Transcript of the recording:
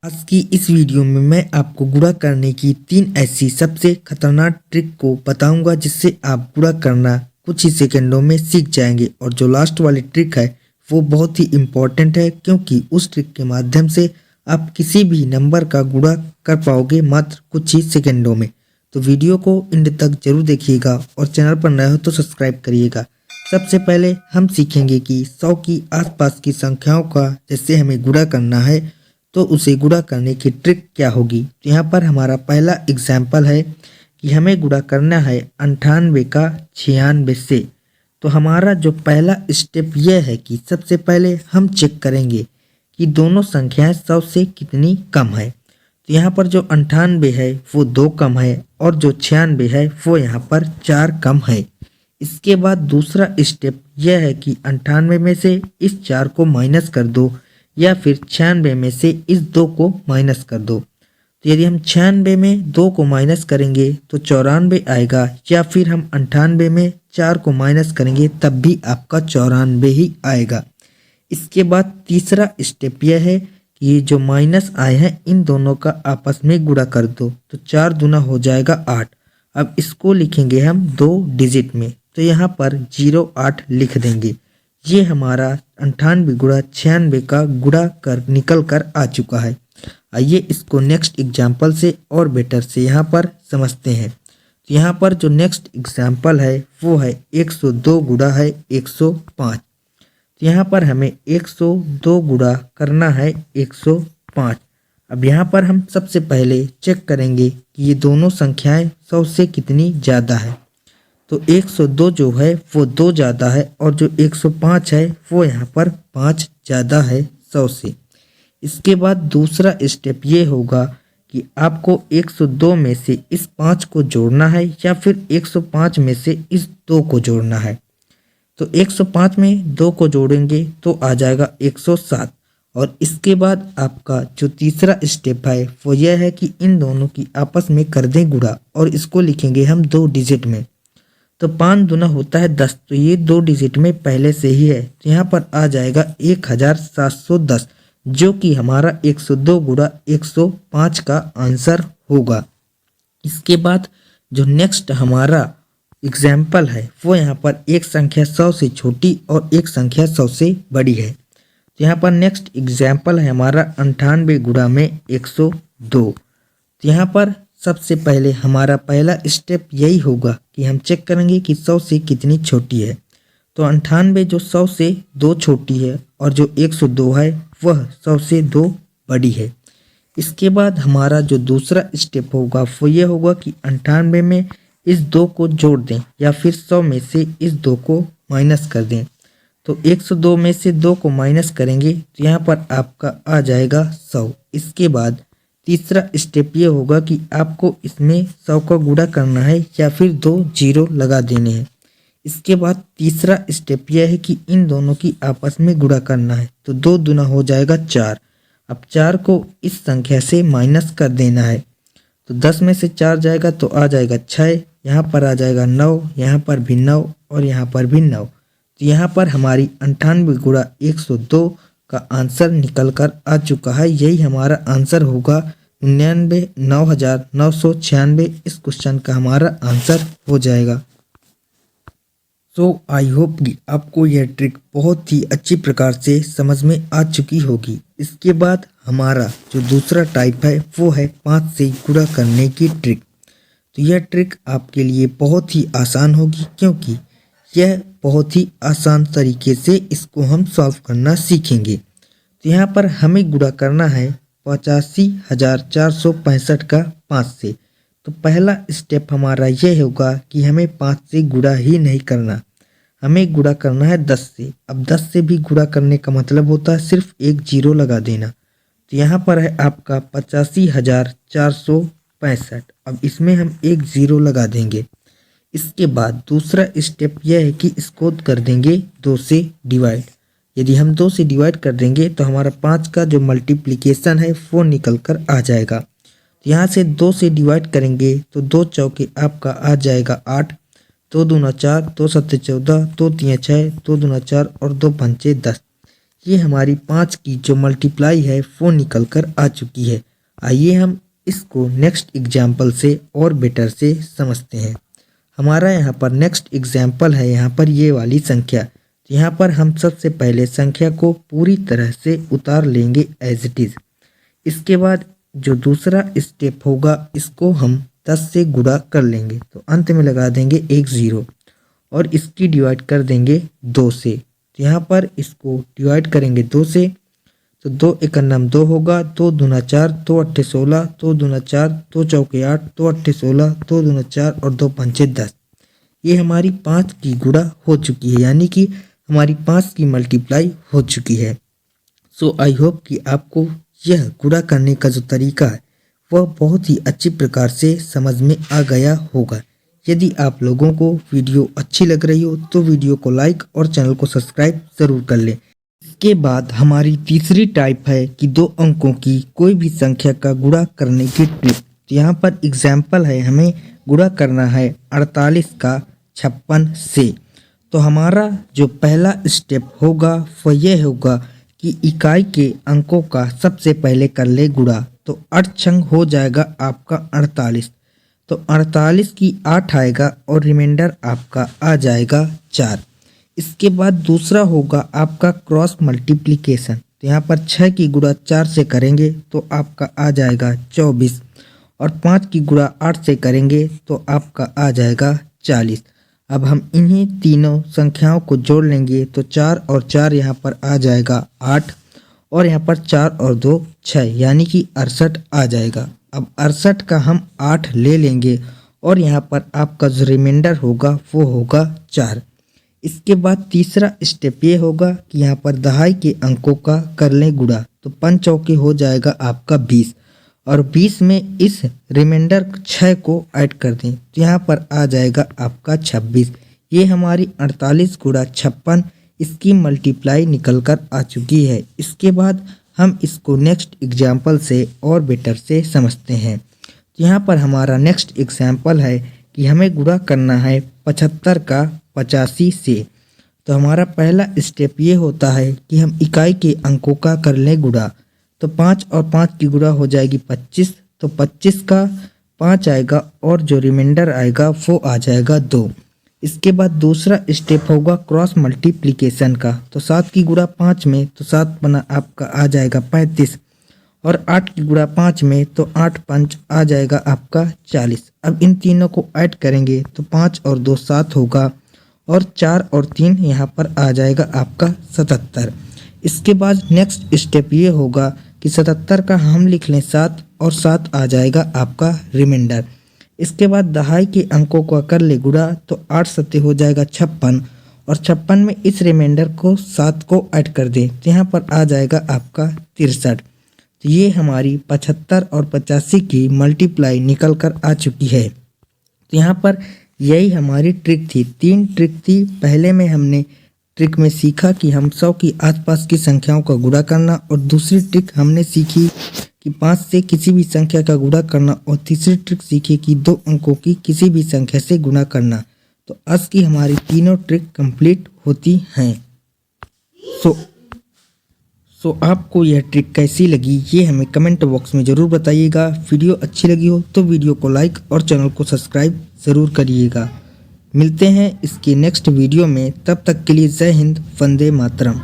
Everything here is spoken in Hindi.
आज की इस वीडियो में मैं आपको गुणा करने की 3 ऐसी सबसे खतरनाक ट्रिक को बताऊंगा जिससे आप गुणा करना कुछ ही सेकंडों में सीख जाएंगे। और जो लास्ट वाली ट्रिक है वो बहुत ही इम्पोर्टेंट है, क्योंकि उस ट्रिक के माध्यम से आप किसी भी नंबर का गुणा कर पाओगे मात्र कुछ ही सेकंडों में। तो वीडियो को एंड तक जरूर देखिएगा और चैनल पर नए हो तो सब्सक्राइब करिएगा। सबसे पहले हम सीखेंगे कि 100 की आसपास की संख्याओं का जैसे हमें गुणा करना है तो उसे गुणा करने की ट्रिक क्या होगी। तो यहाँ पर हमारा पहला एग्जाम्पल है कि हमें गुणा करना है 98 का 96 से। तो हमारा जो पहला स्टेप यह है कि सबसे पहले हम चेक करेंगे कि दोनों संख्याएं 100 से कितनी कम है। तो यहाँ पर जो 98 है वो 2 कम है और जो 96 है वो यहाँ पर 4 कम है। इसके बाद दूसरा स्टेप यह है कि 98 में से इस 4 को माइनस कर दो या फिर 96 में से इस 2 को माइनस कर दो। तो यदि हम 96 में 2 को माइनस करेंगे तो 94 आएगा, या फिर हम 98 में 4 को माइनस करेंगे तब भी आपका 94 ही आएगा। इसके बाद तीसरा स्टेप यह है कि ये जो माइनस आए हैं इन दोनों का आपस में गुणा कर दो। तो 4 दूना हो जाएगा 8। अब इसको लिखेंगे हम 2 डिजिट में, तो यहाँ पर 08 लिख देंगे। ये हमारा 98 गुणा 96 का गुणा कर निकल कर आ चुका है। आइए इसको नेक्स्ट एग्जाम्पल से और बेटर से यहाँ पर समझते हैं। तो यहाँ पर जो नेक्स्ट एग्जाम्पल है वो है 102 गुणा है 105। तो यहाँ पर हमें 102 गुणा करना है 105। अब यहाँ पर हम सबसे पहले चेक करेंगे कि ये दोनों संख्याएं 100 से कितनी ज़्यादा है। तो 102 जो है वो 2 ज़्यादा है और जो 105 है वो यहाँ पर 5 ज़्यादा है 100 से। इसके बाद दूसरा स्टेप ये होगा कि आपको 102 में से इस 5 को जोड़ना है या फिर 105 में से इस 2 को जोड़ना है। तो 105 में 2 को जोड़ेंगे तो आ जाएगा 107। और इसके बाद आपका जो तीसरा स्टेप है वो यह है कि इन दोनों की आपस में कर दें गुणा और इसको लिखेंगे हम 2 डिजिट में। तो 5 दूना होता है 10, तो ये 2 डिजिट में पहले से ही है। तो यहाँ पर आ जाएगा 1710, जो कि हमारा 102 गुणा 105 का आंसर होगा। इसके बाद जो नेक्स्ट हमारा एग्जाम्पल है वो यहाँ पर एक संख्या 100 से छोटी और एक संख्या 100 से बड़ी है। तो यहाँ पर नेक्स्ट एग्जाम्पल है हमारा 98 गुणा में 102। तो यहाँ पर सबसे पहले हमारा पहला स्टेप यही होगा कि हम चेक करेंगे कि 100 से कितनी छोटी है। तो 98 जो 100 से 2 छोटी है और जो 102 है वह 100 से 2 बड़ी है। इसके बाद हमारा जो दूसरा स्टेप होगा वो ये होगा कि 98 में इस 2 को जोड़ दें या फिर 100 में से इस 2 को माइनस कर दें। तो 102 में से 2 को माइनस करेंगे तो यहाँ पर आपका आ जाएगा 100। इसके बाद तीसरा स्टेप ये होगा कि आपको इसमें 100 का गुणा करना है या फिर 2 जीरो लगा देने हैं। इसके बाद तीसरा स्टेप यह है कि इन दोनों की आपस में गुणा करना है। तो 2 दूना हो जाएगा 4। अब 4 को इस संख्या से माइनस कर देना है। तो 10 में से 4 जाएगा तो आ जाएगा 6, यहाँ पर आ जाएगा 9, यहाँ पर भी 9 और यहाँ पर भी 9। तो यहाँ पर हमारी 98 गुणा 102 का आंसर निकल कर आ चुका है। यही हमारा आंसर होगा 99,996। इस क्वेश्चन का हमारा आंसर हो जाएगा। सो आई होप कि आपको यह ट्रिक बहुत ही अच्छी प्रकार से समझ में आ चुकी होगी। इसके बाद हमारा जो दूसरा टाइप है वो है 5 से गुणा करने की ट्रिक। तो यह ट्रिक आपके लिए बहुत ही आसान होगी, क्योंकि यह बहुत ही आसान तरीके से इसको हम सॉल्व करना सीखेंगे। तो यहाँ पर हमें गुणा करना है 85,465 का 5 से। तो पहला स्टेप हमारा यह होगा कि हमें 5 से गुणा ही नहीं करना, हमें गुणा करना है 10 से। अब 10 से भी गुणा करने का मतलब होता है सिर्फ एक जीरो लगा देना। तो यहाँ पर है आपका 85,465। अब इसमें हम एक जीरो लगा देंगे। इसके बाद दूसरा स्टेप यह है कि इसको कर देंगे 2 से डिवाइड। यदि हम 2 से डिवाइड कर देंगे तो हमारा 5 का जो मल्टीप्लिकेशन है वो निकल कर आ जाएगा। तो यहाँ से 2 से डिवाइड करेंगे तो 2 चौके आपका आ जाएगा 8, 2 दूना 4, 2 सत्ते 14, 2 तिया 6, 2 दूना 4 और 2 पंचे 10। ये हमारी 5 की जो मल्टीप्लाई है वो निकल कर आ चुकी है। आइए हम इसको नेक्स्ट एग्जाम्पल से और बेटर से समझते हैं। हमारा यहाँ पर नेक्स्ट एग्जाम्पल है यहाँ पर ये वाली संख्या। तो यहाँ पर हम सबसे पहले संख्या को पूरी तरह से उतार लेंगे एज इट इज़। इसके बाद जो दूसरा स्टेप होगा इसको हम 10 से गुणा कर लेंगे, तो अंत में लगा देंगे एक 0 और इसकी डिवाइड कर देंगे 2 से। तो यहाँ पर इसको डिवाइड करेंगे 2 से, तो 2 एकम 2 होगा, 2 दूना 4, 2 अट्ठे 16, 2 दूना 4, 2 चौके 8, 2 अट्ठे 16, 2 दूना 4 और 2 पंचे 10। ये हमारी 5 की गुणा हो चुकी है, यानी कि हमारी 5 की मल्टीप्लाई हो चुकी है। सो आई होप कि आपको यह गुणा करने का जो तरीका है वह बहुत ही अच्छी प्रकार से समझ में आ गया होगा। यदि आप लोगों को वीडियो अच्छी लग रही हो तो वीडियो को लाइक और चैनल को सब्सक्राइब ज़रूर कर लें। इसके बाद हमारी तीसरी टाइप है कि 2 अंकों की कोई भी संख्या का गुणा करने की ट्रिक। तो यहाँ पर एग्जाम्पल है, हमें गुणा करना है 48 का 56 से। तो हमारा जो पहला स्टेप होगा वह यह होगा कि इकाई के अंकों का सबसे पहले कर ले गुणा। तो 8 छंग हो जाएगा आपका 48, तो 48 की 8 आएगा और रिमाइंडर आपका आ जाएगा 4। इसके बाद दूसरा होगा आपका क्रॉस मल्टीप्लिकेशन। तो यहाँ पर 6 की गुणा 4 से करेंगे तो आपका आ जाएगा 24 और 5 की गुणा 8 से करेंगे तो आपका आ जाएगा 40। अब हम इन्हीं तीनों संख्याओं को जोड़ लेंगे तो 4 और 4 यहाँ पर आ जाएगा 8 और यहाँ पर 4 और 2 6, यानी कि 68 आ जाएगा। अब 68 का हम 8 ले लेंगे और यहाँ पर आपका जो रिमाइंडर होगा वो होगा 4। इसके बाद तीसरा स्टेप ये होगा कि यहाँ पर दहाई के अंकों का कर लें गुणा। तो 5 चौके हो जाएगा आपका 20 और 20 में इस रिमाइंडर 6 को ऐड कर दें तो यहाँ पर आ जाएगा आपका 26। ये हमारी 48 गुणा 56 इसकी मल्टीप्लाई निकल कर आ चुकी है। इसके बाद हम इसको नेक्स्ट एग्जाम्पल से और बेटर से समझते हैं। तो यहाँ पर हमारा नेक्स्ट एग्जाम्पल है कि हमें गुणा करना है 75 का 85 से। तो हमारा पहला स्टेप ये होता है कि हम इकाई के अंकों का कर लें गुणा। तो 5 और 5 की गुणा हो जाएगी 25, तो 25 का 5 आएगा और जो रिमाइंडर आएगा वो आ जाएगा 2। इसके बाद दूसरा स्टेप होगा क्रॉस मल्टीप्लिकेशन का। तो 7 की गुणा 5 में तो 7 बना आपका आ जाएगा 35 और 8 की गुणा 5 में तो 8 5 आ जाएगा आपका 40। अब इन तीनों को ऐड करेंगे तो 5 और 2 7 होगा और 4 और 3 यहाँ पर आ जाएगा आपका 77। इसके बाद नेक्स्ट स्टेप ये होगा कि 77 का हम लिख लें 7 और 7 आ जाएगा आपका रिमाइंडर। इसके बाद दहाई के अंकों को कर ले गुणा। तो 8 सत्ते हो जाएगा 56 और 56 में इस रिमाइंडर को 7 को ऐड कर दें तो यहाँ पर आ जाएगा आपका 63। तो ये हमारी 75 और 85 की मल्टीप्लाई निकल कर आ चुकी है। तो यहाँ पर यही हमारी ट्रिक थी। 3 ट्रिक थी। पहले में हमने ट्रिक में सीखा कि हम 100 की आसपास की संख्याओं का गुणा करना, और दूसरी ट्रिक हमने सीखी कि 5 से किसी भी संख्या का गुणा करना, और तीसरी ट्रिक सीखी कि 2 अंकों की किसी भी संख्या से गुणा करना। तो आज की हमारी तीनों ट्रिक कंप्लीट होती हैं। सो आपको यह ट्रिक कैसी लगी ये हमें कमेंट बॉक्स में ज़रूर बताइएगा। वीडियो अच्छी लगी हो तो वीडियो को लाइक और चैनल को सब्सक्राइब ज़रूर करिएगा। मिलते हैं इसके नेक्स्ट वीडियो में, तब तक के लिए जय हिंद, वंदे मातरम।